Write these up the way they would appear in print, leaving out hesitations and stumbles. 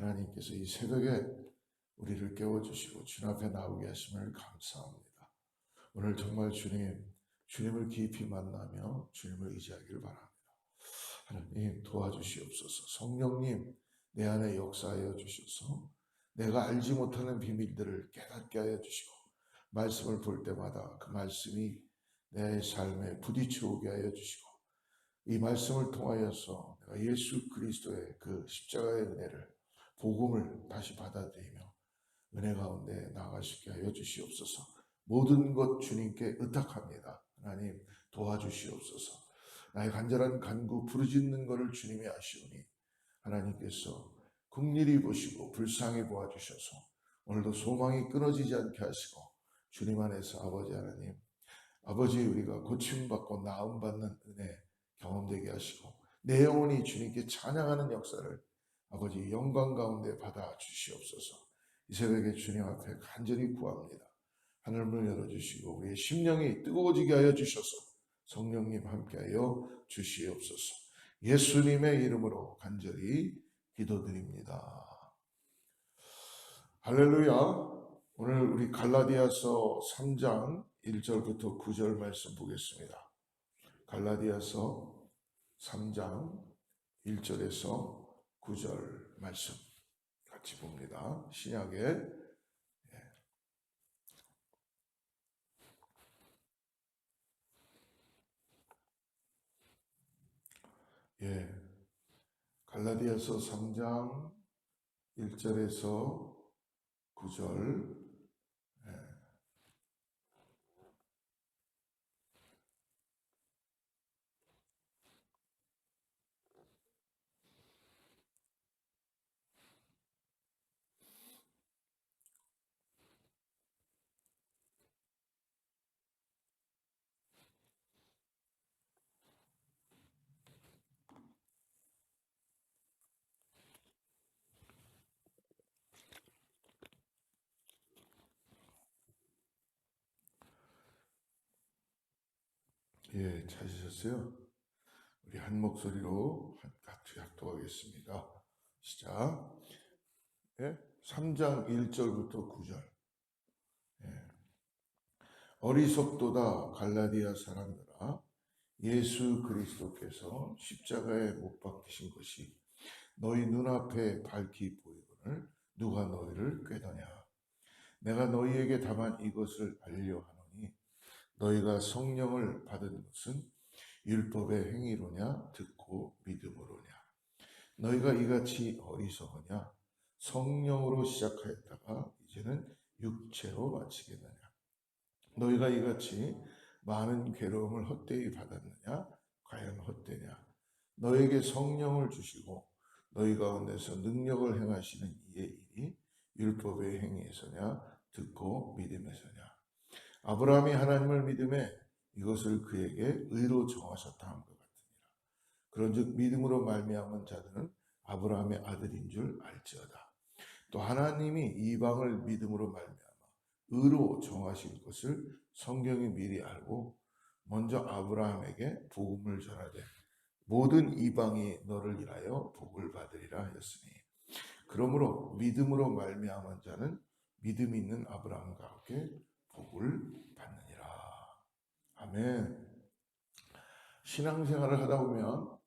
하나님께서 이 새벽에 우리를 깨워주시고 주님 앞에 나오게 하심을 감사합니다. 오늘 정말 주님을 깊이 만나며 주님을 의지하기를 바랍니다. 하나님 도와주시옵소서. 성령님 내 안에 역사하여 주셔서 내가 알지 못하는 비밀들을 깨닫게 하여 주시고 말씀을 볼 때마다 그 말씀이 내 삶에 부딪혀 오게 하여 주시고 이 말씀을 통하여서 내가 예수 그리스도의 그 십자가의 은혜를 복음을 다시 받아들이며 은혜 가운데 나아갈 수 있게 하여 주시옵소서. 모든 것 주님께 의탁합니다. 하나님 도와주시옵소서. 나의 간절한 간구 부르짖는 것을 주님이 아시오니 하나님께서 긍휼히 보시고 불쌍히 보아주셔서 오늘도 소망이 끊어지지 않게 하시고 주님 안에서 아버지 하나님 아버지 우리가 고침받고 나음받는 은혜 경험되게 하시고 내 영혼이 주님께 찬양하는 역사를 아버지 영광 가운데 받아 주시옵소서. 이 새벽에 주님 앞에 간절히 구합니다. 하늘문을 열어주시고 우리의 심령이 뜨거워지게 하여 주셔서 성령님 함께하여 주시옵소서. 예수님의 이름으로 간절히 기도드립니다. 할렐루야. 오늘 우리 갈라디아서 3장 1절부터 9절 말씀 보겠습니다. 갈라디아서 3장 1절에서 9절 말씀 같이 봅니다. 신약의 갈라디아서 3장 1절에서 9절 찾으셨어요? 우리 한 목소리로 같이 합독하겠습니다. 시작. 3장 1절부터 9절. 어리석도다 갈라디아 사람들아, 예수 그리스도께서 십자가에 못 박히신 것이 너희 눈앞에 밝히 보이거늘 누가 너희를 꾀더냐. 내가 너희에게 다만 이것을 알려 하노니 너희가 성령을 받은 것은 율법의 행위로냐 듣고 믿음으로냐. 너희가 이같이 어리석으냐. 성령으로 시작하였다가 이제는 육체로 마치겠느냐. 너희가 이같이 많은 괴로움을 헛되이 받았느냐. 과연 헛되냐. 너에게 성령을 주시고 너희 가운데서 능력을 행하시는 이의 일이 율법의 행위에서냐 듣고 믿음에서냐. 아브라함이 하나님을 믿음에 이것을 그에게 의로 정하셨다 한 것 같으니라. 그런즉 믿음으로 말미암은 자들은 아브라함의 아들인 줄 알지어다. 또 하나님이 이방을 믿음으로 말미암아 의로 정하실 것을 성경이 미리 알고 먼저 아브라함에게 복음을 전하되 모든 이방이 너를 인하여 복을 받으리라 하였으니 그러므로 믿음으로 말미암은 자는 믿음이 있는 아브라함과 함께 복을 받느니라. 아멘. 신앙생활을 하다 보면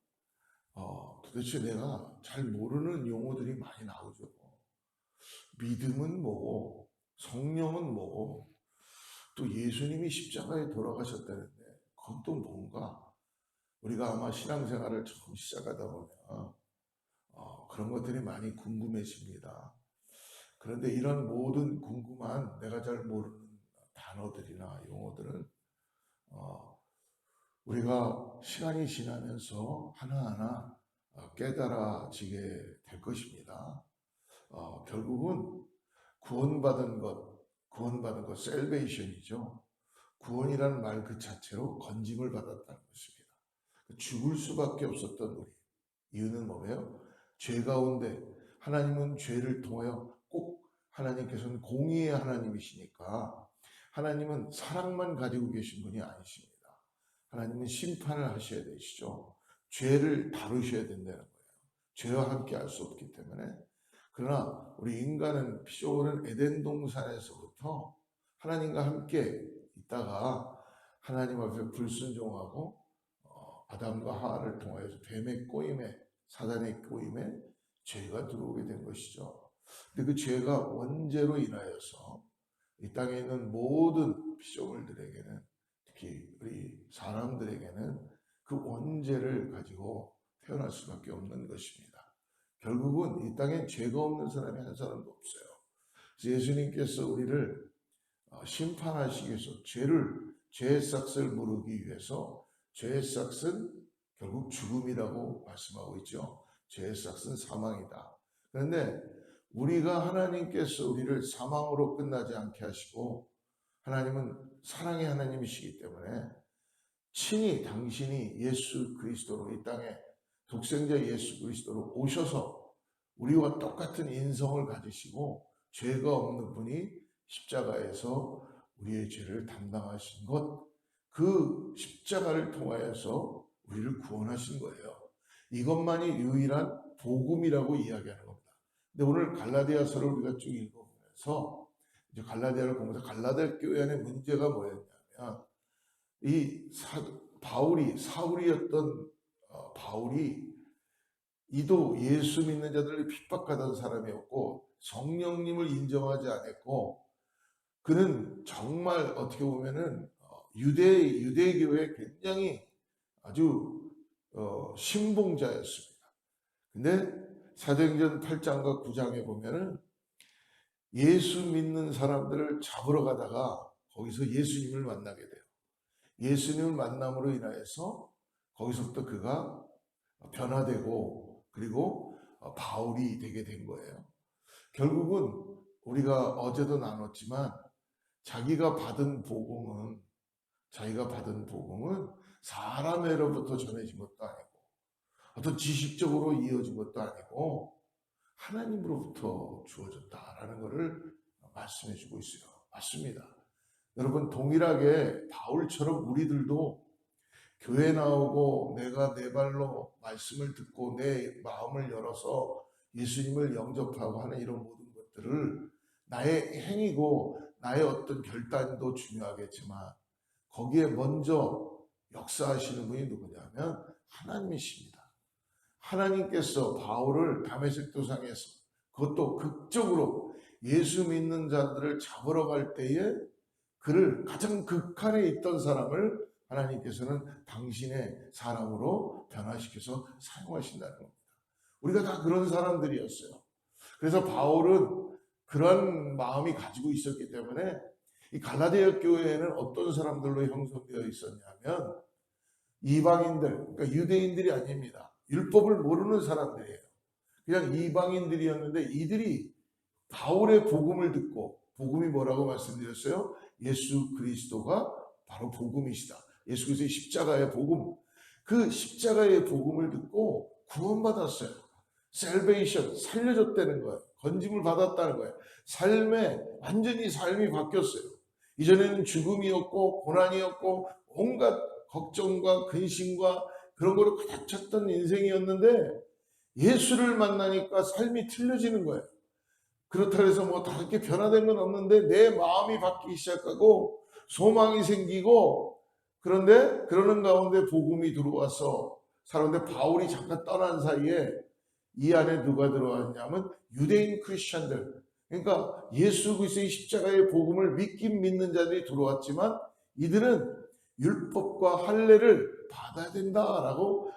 도대체 내가 잘 모르는 용어들이 많이 나오죠. 믿음은 뭐고 성령은 뭐고 또 예수님이 십자가에 돌아가셨다는데 그건 또 뭔가. 우리가 아마 신앙생활을 처음 시작하다 보면 그런 것들이 많이 궁금해집니다. 그런데 이런 모든 궁금한 내가 잘 모르는 단어들이나 용어들은 우리가 시간이 지나면서 하나하나 깨달아지게 될 것입니다. 결국은 구원받은 것, 셀베이션이죠. 구원이라는 말 그 자체로 건짐을 받았다는 것입니다. 죽을 수밖에 없었던 우리. 이유는 뭐예요? 죄 가운데 하나님은 죄를 통하여 꼭 하나님께서는 공의의 하나님이시니까 하나님은 사랑만 가지고 계신 분이 아니십니다. 하나님은 심판을 하셔야 되시죠. 죄를 다루셔야 된다는 거예요. 죄와 함께 할 수 없기 때문에. 그러나 우리 인간은 피조물은 에덴 동산에서부터 하나님과 함께 있다가 하나님 앞에 불순종하고 아담과 하와를 통하여서 뱀의 꼬임에, 사단의 꼬임에 죄가 들어오게 된 것이죠. 근데 그 죄가 원죄로 인하여서 이 땅에 있는 모든 피조물들에게는, 특히 우리 사람들에게는 그 원죄를 가지고 태어날 수밖에 없는 것입니다. 결국은 이 땅에 죄가 없는 사람이 한 사람도 없어요. 그래서 예수님께서 우리를 심판하시기 위해서 죄의 삭을 무르기 위해서, 죄의 삭은 결국 죽음이라고 말씀하고 있죠. 죄의 삭은 사망이다. 그런데 우리가, 하나님께서 우리를 사망으로 끝나지 않게 하시고, 하나님은 사랑의 하나님이시기 때문에 친히 당신이 예수 그리스도로, 이 땅에 독생자 예수 그리스도로 오셔서 우리와 똑같은 인성을 가지시고 죄가 없는 분이 십자가에서 우리의 죄를 담당하신 것, 그 십자가를 통하여서 우리를 구원하신 거예요. 이것만이 유일한 복음이라고 이야기하는 겁니다. 근데 오늘 갈라디아서를 우리가 쭉 읽어보면서, 이제 갈라디아를 보면서 갈라디아 교회 안에 문제가 뭐였냐면, 이 사울이었던 바울이 이도 예수 믿는 자들을 핍박하던 사람이었고, 성령님을 인정하지 않았고, 그는 정말 어떻게 보면은 유대교의 굉장히 아주 신봉자였습니다. 근데 사도행전 8장과 9장에 보면은 예수 믿는 사람들을 잡으러 가다가 거기서 예수님을 만나게 돼요. 예수님을 만남으로 인하여서 거기서부터 그가 변화되고, 그리고 바울이 되게 된 거예요. 결국은 우리가 어제도 나눴지만, 자기가 받은 복음은 사람으로부터 전해진 것도 아니고, 어떤 지식적으로 이어진 것도 아니고, 하나님으로부터 주어졌다라는 것을 말씀해 주고 있어요. 맞습니다. 여러분, 동일하게 바울처럼 우리들도 교회 나오고 내가 내 발로 말씀을 듣고 내 마음을 열어서 예수님을 영접하고 하는 이런 모든 것들을, 나의 행위고 나의 어떤 결단도 중요하겠지만 거기에 먼저 역사하시는 분이 누구냐면 하나님이십니다. 하나님께서 바울을 다메섹 도상에서, 그것도 극적으로 예수 믿는 자들을 잡으러 갈 때에, 그를 가장 극한에 있던 사람을 하나님께서는 당신의 사람으로 변화시켜서 사용하신다는 겁니다. 우리가 다 그런 사람들이었어요. 그래서 바울은 그런 마음이 가지고 있었기 때문에 이 갈라디아 교회에는 어떤 사람들로 형성되어 있었냐면, 이방인들, 그러니까 유대인들이 아닙니다. 율법을 모르는 사람들이에요. 그냥 이방인들이었는데, 이들이 바울의 복음을 듣고, 복음이 뭐라고 말씀드렸어요? 예수 그리스도가 바로 복음이시다. 예수 그리스도의 십자가의 복음, 그 십자가의 복음을 듣고 구원받았어요. 셀베이션, 살려줬다는 거예요. 건짐을 받았다는 거예요. 완전히 삶이 바뀌었어요. 이전에는 죽음이었고 고난이었고 온갖 걱정과 근심과 그런 거로 가득 찼던 인생이었는데, 예수를 만나니까 삶이 틀려지는 거예요. 그렇다고 해서 뭐 다르게 변화된 건 없는데, 내 마음이 바뀌기 시작하고 소망이 생기고, 그런데 그러는 가운데 복음이 들어와서 살았는데, 바울이 잠깐 떠난 사이에 이 안에 누가 들어왔냐면 유대인 크리스천들, 그러니까 예수 그리스도의 십자가의 복음을 믿긴 믿는 자들이 들어왔지만, 이들은 율법과 할례를 받아야 된다라고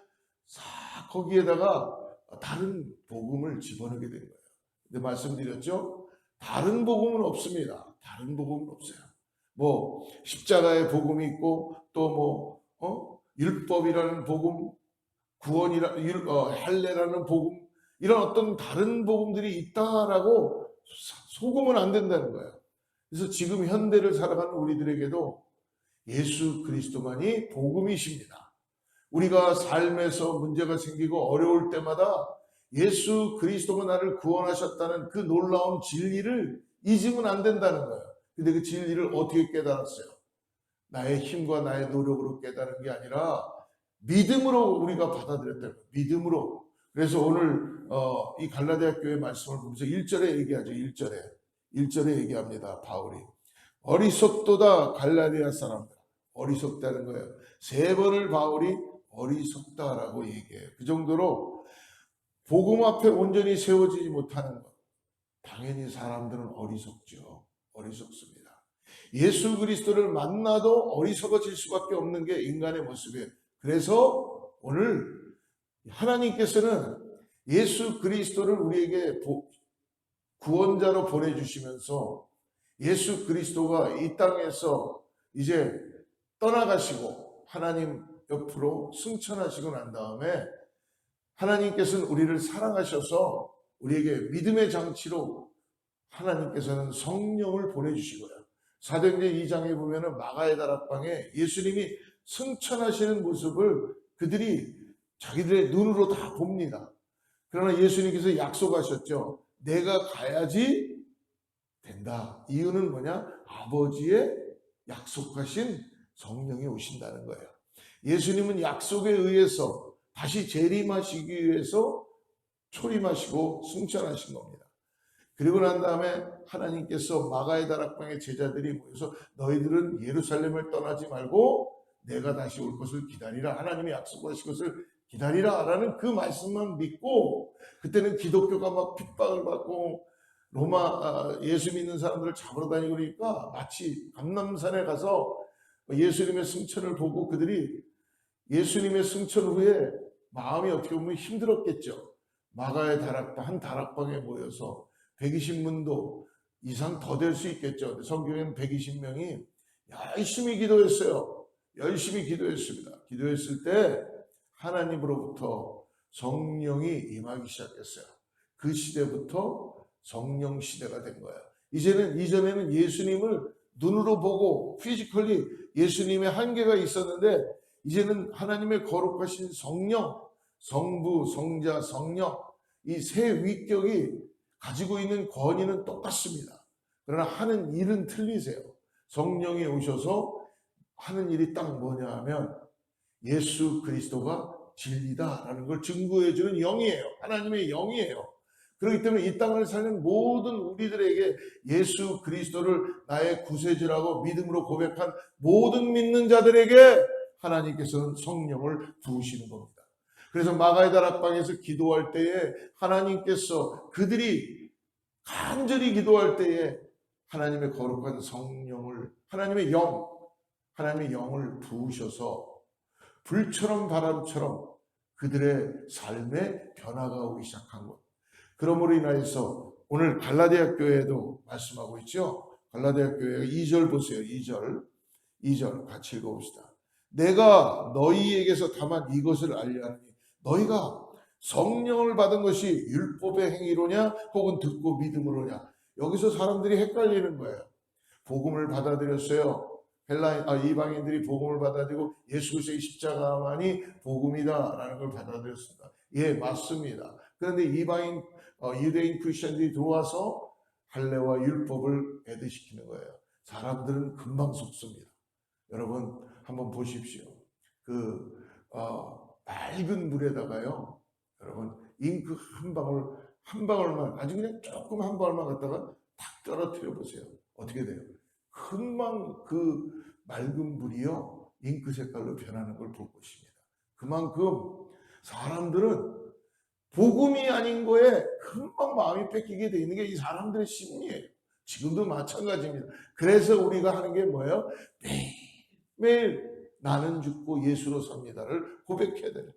거기에다가 다른 복음을 집어넣게 된 거예요. 근데 말씀드렸죠? 다른 복음은 없습니다. 다른 복음은 없어요. 뭐 십자가의 복음이 있고, 또 율법이라는 복음, 할례라는 복음, 이런 어떤 다른 복음들이 있다라고 속으면 안 된다는 거예요. 그래서 지금 현대를 살아가는 우리들에게도 예수 그리스도만이 복음이십니다. 우리가 삶에서 문제가 생기고 어려울 때마다 예수 그리스도가 나를 구원하셨다는 그 놀라운 진리를 잊으면 안 된다는 거예요. 근데 그 진리를 어떻게 깨달았어요? 나의 힘과 나의 노력으로 깨달은 게 아니라 믿음으로 우리가 받아들였다는 거예요. 믿음으로. 그래서 오늘 이 갈라디아 교회 말씀을 보면서 1절에 얘기하죠. 1절에 얘기합니다. 바울이 어리석도다 갈라디아 사람들. 어리석다는 거예요. 세 번을 바울이 어리석다라고 얘기해요. 그 정도로 복음 앞에 온전히 세워지지 못하는 것. 당연히 사람들은 어리석죠. 어리석습니다. 예수 그리스도를 만나도 어리석어질 수밖에 없는 게 인간의 모습이에요. 그래서 오늘 하나님께서는 예수 그리스도를 우리에게 구원자로 보내주시면서 예수 그리스도가 이 땅에서 이제 떠나가시고 하나님 옆으로 승천하시고 난 다음에 하나님께서는 우리를 사랑하셔서 우리에게 믿음의 장치로 하나님께서는 성령을 보내주시고요. 사도행전 2장에 보면은 마가의 다락방에 예수님이 승천하시는 모습을 그들이 자기들의 눈으로 다 봅니다. 그러나 예수님께서 약속하셨죠. 내가 가야지 된다. 이유는 뭐냐? 아버지의 약속하신 성령이 오신다는 거예요. 예수님은 약속에 의해서 다시 재림하시기 위해서 초림하시고 승천하신 겁니다. 그리고 난 다음에 하나님께서 마가의 다락방의 제자들이 모여서 너희들은 예루살렘을 떠나지 말고 내가 다시 올 것을 기다리라. 하나님이 약속하신 것을 기다리라 라는 그 말씀만 믿고 그때는 기독교가 막 핍박을 받고 로마 예수 믿는 사람들을 잡으러 다니고 그러니까 마치 감람산에 가서 예수님의 승천을 보고 그들이 예수님의 승천 후에 마음이 어떻게 보면 힘들었겠죠. 마가의 다락방 한 다락방에 모여서 120문도 이상 더 될 수 있겠죠. 성경에는 120명이 열심히 기도했어요. 열심히 기도했습니다. 기도했을 때 하나님으로부터 성령이 임하기 시작했어요. 그 시대부터 성령 시대가 된 거예요. 이전에는 예수님을 눈으로 보고 피지컬리 예수님의 한계가 있었는데 이제는 하나님의 거룩하신 성령, 성부, 성자, 성령 이 세 위격이 가지고 있는 권위는 똑같습니다. 그러나 하는 일은 틀리세요. 성령이 오셔서 하는 일이 딱 뭐냐 하면 예수 그리스도가 진리다라는 걸 증거해주는 영이에요. 하나님의 영이에요. 그렇기 때문에 이 땅을 사는 모든 우리들에게 예수 그리스도를 나의 구세주라고 믿음으로 고백한 모든 믿는 자들에게 하나님께서는 성령을 부으시는 겁니다. 그래서 마가의 다락방에서 기도할 때에 하나님께서 그들이 간절히 기도할 때에 하나님의 거룩한 성령을 하나님의 영을 부으셔서 불처럼 바람처럼 그들의 삶에 변화가 오기 시작한 것. 그러므로 인하여서 오늘 갈라디아 교회도 말씀하고 있죠. 갈라디아 교회가 2절 보세요. 2절 같이 읽어봅시다. 내가 너희에게서 다만 이것을 알려 하느니 너희가 성령을 받은 것이 율법의 행위로냐 혹은 듣고 믿음으로냐. 여기서 사람들이 헷갈리는 거예요. 복음을 받아들였어요. 이방인들이 복음을 받아들이고 예수 그리스도의 십자가만이 복음이다라는 걸 받아들였습니다. 예, 맞습니다. 그런데 유대인 크리스천들이 들어와서 할례와 율법을 애드시키는 거예요. 사람들은 금방 속습니다. 여러분 한번 보십시오. 맑은 물에다가요, 여러분 잉크 한 방울만 아주 그냥 조금 한 방울만 갖다가 탁 떨어뜨려 보세요. 어떻게 돼요? 금방 그 맑은 물이요 잉크 색깔로 변하는 걸 볼 것입니다. 그만큼 사람들은 복음이 아닌 거에 금방 마음이 뺏기게 돼 있는 게 이 사람들의 심리예요. 지금도 마찬가지입니다. 그래서 우리가 하는 게 뭐예요? 매일 나는 죽고 예수로 삽니다를 고백해야 돼요.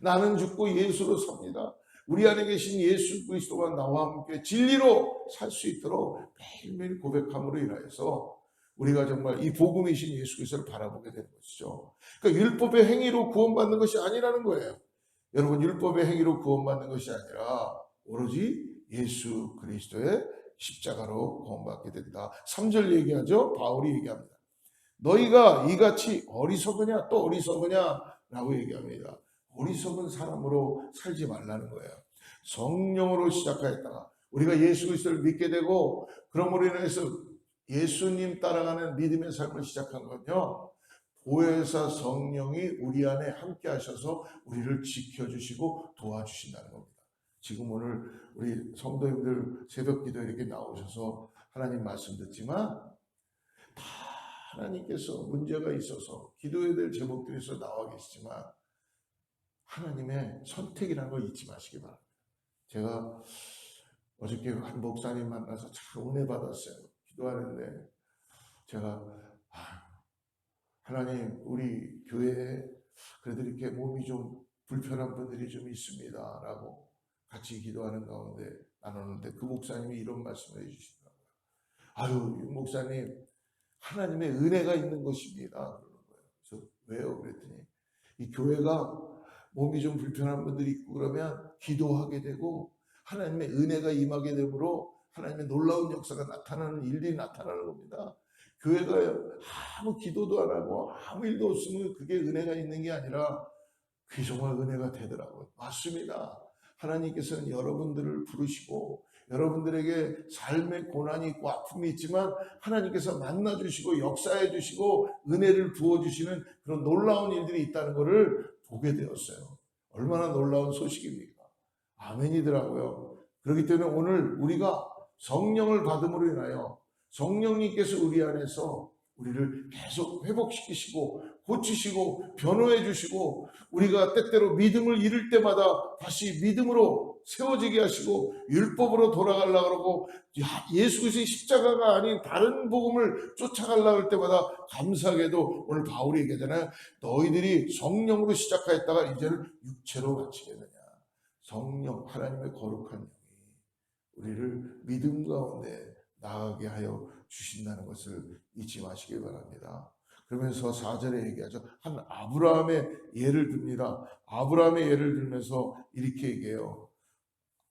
나는 죽고 예수로 삽니다. 우리 안에 계신 예수 그리스도가 나와 함께 진리로 살 수 있도록 매일매일 고백함으로 인하여서 우리가 정말 이 복음이신 예수 그리스도를 바라보게 되는 것이죠. 그러니까 율법의 행위로 구원받는 것이 아니라는 거예요. 여러분 율법의 행위로 구원받는 것이 아니라 오로지 예수 그리스도의 십자가로 구원받게 된다. 3절 얘기하죠. 바울이 얘기합니다. 너희가 이같이 어리석으냐 또 어리석으냐 라고 얘기합니다. 어리석은 사람으로 살지 말라는 거예요. 성령으로 시작하였다가 우리가 예수 그리스도를 믿게 되고 그러므로 인해서 예수님 따라가는 믿음의 삶을 시작한 건요. 보혜사 성령이 우리 안에 함께 하셔서 우리를 지켜주시고 도와주신다는 겁니다. 지금 오늘 우리 성도님들 새벽 기도에 이렇게 나오셔서 하나님 말씀 듣지만 다 하나님께서 문제가 있어서 기도해야 될 제목들이 있어 나와 계시지만 하나님의 선택이라는 걸 잊지 마시기 바랍니다. 제가 어저께 한 목사님 만나서 참 은혜 받았어요. 기도하는데 제가 하나님 우리 교회에 그래도 이렇게 몸이 좀 불편한 분들이 좀 있습니다 라고 같이 기도하는 가운데 나누는데 그 목사님이 이런 말씀을 해주시더라고요. 아유 목사님 하나님의 은혜가 있는 것입니다 그러는 거예요. 그래서 왜요? 그랬더니 이 교회가 몸이 좀 불편한 분들이 있고 그러면 기도하게 되고 하나님의 은혜가 임하게 되므로 하나님의 놀라운 역사가 나타나는 일들이 나타나는 겁니다. 교회가 아무 기도도 안 하고 아무 일도 없으면 그게 은혜가 있는 게 아니라 그게 정말 은혜가 되더라고요. 맞습니다. 하나님께서는 여러분들을 부르시고 여러분들에게 삶의 고난이 있고 아픔이 있지만 하나님께서 만나주시고 역사해주시고 은혜를 부어주시는 그런 놀라운 일들이 있다는 것을 보게 되었어요. 얼마나 놀라운 소식입니까? 아멘이더라고요. 그렇기 때문에 오늘 우리가 성령을 받음으로 인하여 성령님께서 우리 안에서 우리를 계속 회복시키시고 고치시고 변호해 주시고 우리가 때때로 믿음을 잃을 때마다 다시 믿음으로 세워지게 하시고 율법으로 돌아가려고 그러고 예수 그리스도의 십자가가 아닌 다른 복음을 쫓아가려고 할 때마다 감사하게도 오늘 바울이 얘기하잖아요. 너희들이 성령으로 시작하였다가 이제는 육체로 마치겠느냐. 성령 하나님의 거룩한 영이 우리를 믿음 가운데 나가게 하여 주신다는 것을 잊지 마시기 바랍니다. 그러면서 4절에 얘기하죠. 한 아브라함의 예를 듭니다. 아브라함의 예를 들면서 이렇게 얘기해요.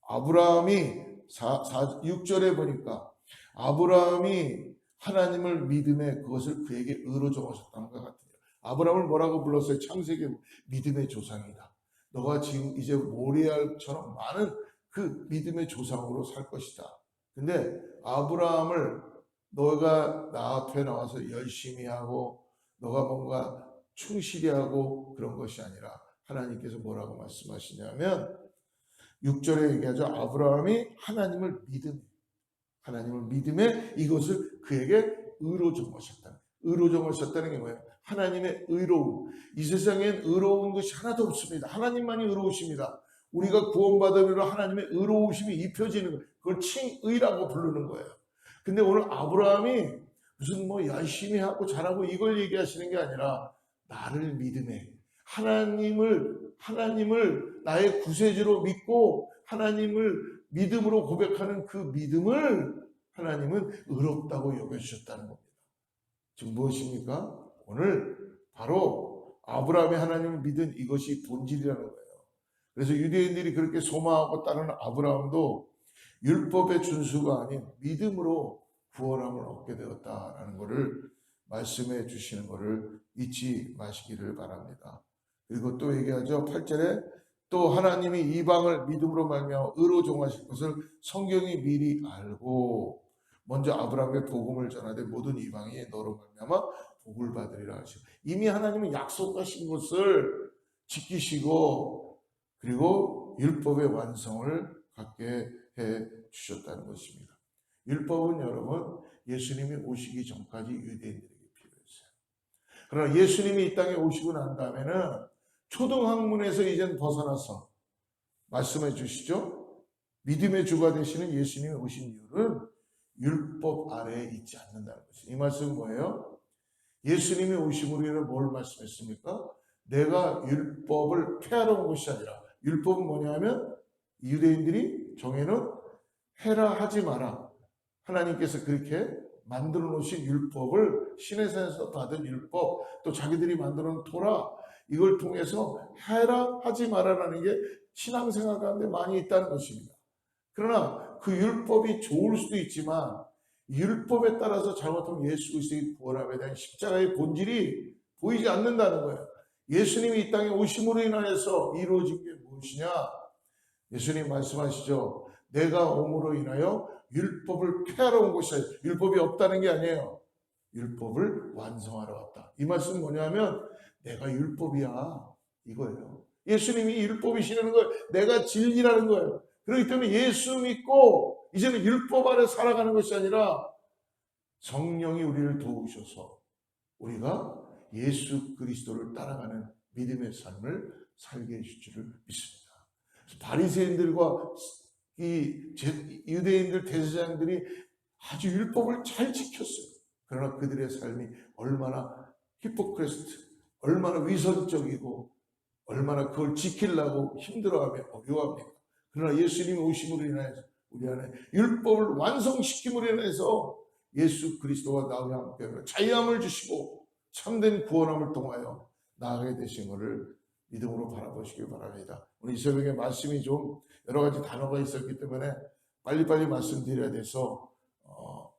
아브라함이 6절에 보니까 아브라함이 하나님을 믿음에 그것을 그에게 의로 정하셨다는 것 같아요. 아브라함을 뭐라고 불렀어요? 창세기 믿음의 조상이다. 너가 지금 이제 모리알처럼 많은 그 믿음의 조상으로 살 것이다. 근데 아브라함을 너가 나 앞에 나와서 열심히 하고 너가 뭔가 충실히 하고 그런 것이 아니라 하나님께서 뭐라고 말씀하시냐면 6절에 얘기하죠. 아브라함이 하나님을 믿음에 이것을 그에게 의로 정하셨다. 의로 정하셨다는 게 뭐예요? 하나님의 의로움. 이 세상엔 의로운 것이 하나도 없습니다. 하나님만이 의로우십니다. 우리가 구원받으므로 하나님의 의로우심이 입혀지는 거예요. 그걸 칭의라고 부르는 거예요. 근데 오늘 아브라함이 무슨 뭐 열심히 하고 잘하고 이걸 얘기하시는 게 아니라 나를 믿음에 하나님을 나의 구세주로 믿고 하나님을 믿음으로 고백하는 그 믿음을 하나님은 의롭다고 여겨주셨다는 겁니다. 지금 무엇입니까? 오늘 바로 아브라함이 하나님을 믿은 이것이 본질이라는 거예요. 그래서 유대인들이 그렇게 소망하고 따르는 아브라함도 율법의 준수가 아닌 믿음으로 구원함을 얻게 되었다라는 것을 말씀해 주시는 것을 잊지 마시기를 바랍니다. 그리고 또 얘기하죠. 8절에 또 하나님이 이방을 믿음으로 말미암아 의로 정하실 것을 성경이 미리 알고 먼저 아브라함의 복음을 전하되 모든 이방이 너로 말미암아 복을 받으리라 하시고 이미 하나님은 약속하신 것을 지키시고 그리고 율법의 완성을 갖게 해 주셨다는 것입니다. 율법은 여러분 예수님이 오시기 전까지 유대인들에게 필요했어요. 그러나 예수님이 이 땅에 오시고 난 다음에는 초등학문에서 이젠 벗어나서 말씀해 주시죠. 믿음의 주가 되시는 예수님이 오신 이유는 율법 아래에 있지 않는다는 것이에요. 이 말씀은 뭐예요? 예수님이 오심으로 인해 뭘 말씀했습니까? 내가 율법을 폐하러 온 것이 아니라 율법은 뭐냐면 유대인들이 정해놓은 해라 하지 마라. 하나님께서 그렇게 만들어 놓으신 율법을 시내산에서 받은 율법 또 자기들이 만들어 놓은 토라 이걸 통해서 해라 하지 마라라는 게 신앙생활 가운데 많이 있다는 것입니다. 그러나 그 율법이 좋을 수도 있지만 율법에 따라서 잘못하면 예수 그리스도의 구원함에 대한 십자가의 본질이 보이지 않는다는 거예요. 예수님이 이 땅에 오심으로 인하여서 이루어진 게 무엇이냐? 예수님 말씀하시죠. 내가 옴으로 인하여 율법을 폐하러 온 것이 아니라 율법이 없다는 게 아니에요. 율법을 완성하러 왔다. 이 말씀은 뭐냐면 내가 율법이야 이거예요. 예수님이 율법이시라는 거예요. 내가 진리라는 거예요. 그렇기 때문에 예수 믿고 이제는 율법 아래 살아가는 것이 아니라 성령이 우리를 도우셔서 우리가 예수 그리스도를 따라가는 믿음의 삶을 살게 해줄 줄을 믿습니다. 바리새인들과 이 유대인들 대제사장들이 아주 율법을 잘 지켰어요. 그러나 그들의 삶이 얼마나 히포크리스트, 얼마나 위선적이고 얼마나 그걸 지키려고 힘들어하며 어려워합니까? 그러나 예수님이 오심으로 인해서 우리 안에 율법을 완성시킴으로 인해서 예수 그리스도와 나와 함께 자유함을 주시고 참된 구원함을 통하여 나아가게 되신 것을 믿음으로 바라보시길 바랍니다. 오늘 이 새벽에 말씀이 좀 여러 가지 단어가 있었기 때문에 빨리빨리 말씀드려야 돼서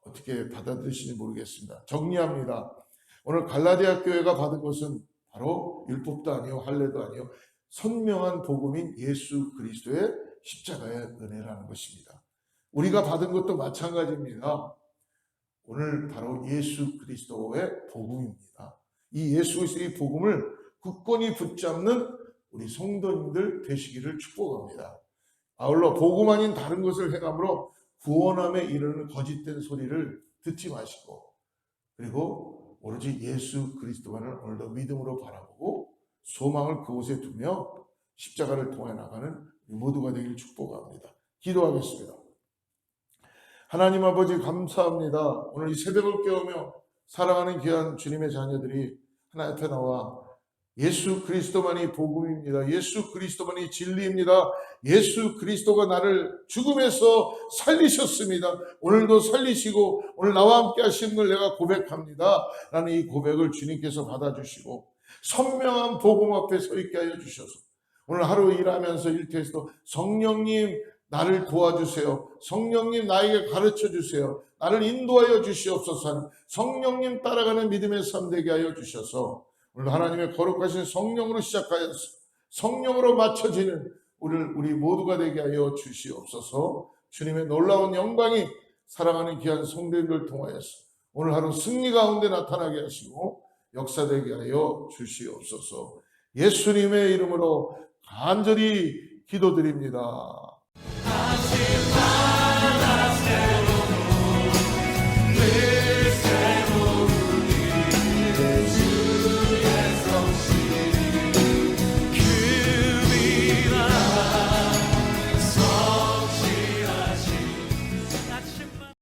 어떻게 받아들이시는지 모르겠습니다. 정리합니다. 오늘 갈라디아 교회가 받은 것은 바로 율법도 아니요 할례도 아니요 선명한 복음인 예수 그리스도의 십자가의 은혜라는 것입니다. 우리가 받은 것도 마찬가지입니다. 오늘 바로 예수 그리스도의 복음입니다. 이 예수 그리스도의 복음을 굳건히 붙잡는 우리 성도님들 되시기를 축복합니다. 아울러 복음 아닌 다른 것을 행함으로 구원함에 이르는 거짓된 소리를 듣지 마시고 그리고 오로지 예수 그리스도만을 오늘도 믿음으로 바라보고 소망을 그곳에 두며 십자가를 통해 나가는 모두가 되기를 축복합니다. 기도하겠습니다. 하나님 아버지 감사합니다. 오늘 이 새벽을 깨우며 사랑하는 귀한 주님의 자녀들이 하나님 앞에 나와 예수 그리스도만이 복음입니다. 예수 그리스도만이 진리입니다. 예수 그리스도가 나를 죽음에서 살리셨습니다. 오늘도 살리시고 오늘 나와 함께 하시는 걸 내가 고백합니다. 라는 이 고백을 주님께서 받아주시고 선명한 복음 앞에 서 있게 하여 주셔서 오늘 하루 일하면서 일터에서도 성령님 나를 도와주세요. 성령님 나에게 가르쳐 주세요. 나를 인도하여 주시옵소서 하는 성령님 따라가는 믿음의 삶 되게 하여 주셔서 오늘 하나님의 거룩하신 성령으로 시작하여서 성령으로 맞춰지는 우리 모두가 되게 하여 주시옵소서. 주님의 놀라운 영광이 사랑하는 귀한 성도님들 통하여서 오늘 하루 승리 가운데 나타나게 하시고 역사되게 하여 주시옵소서. 예수님의 이름으로 간절히 기도드립니다.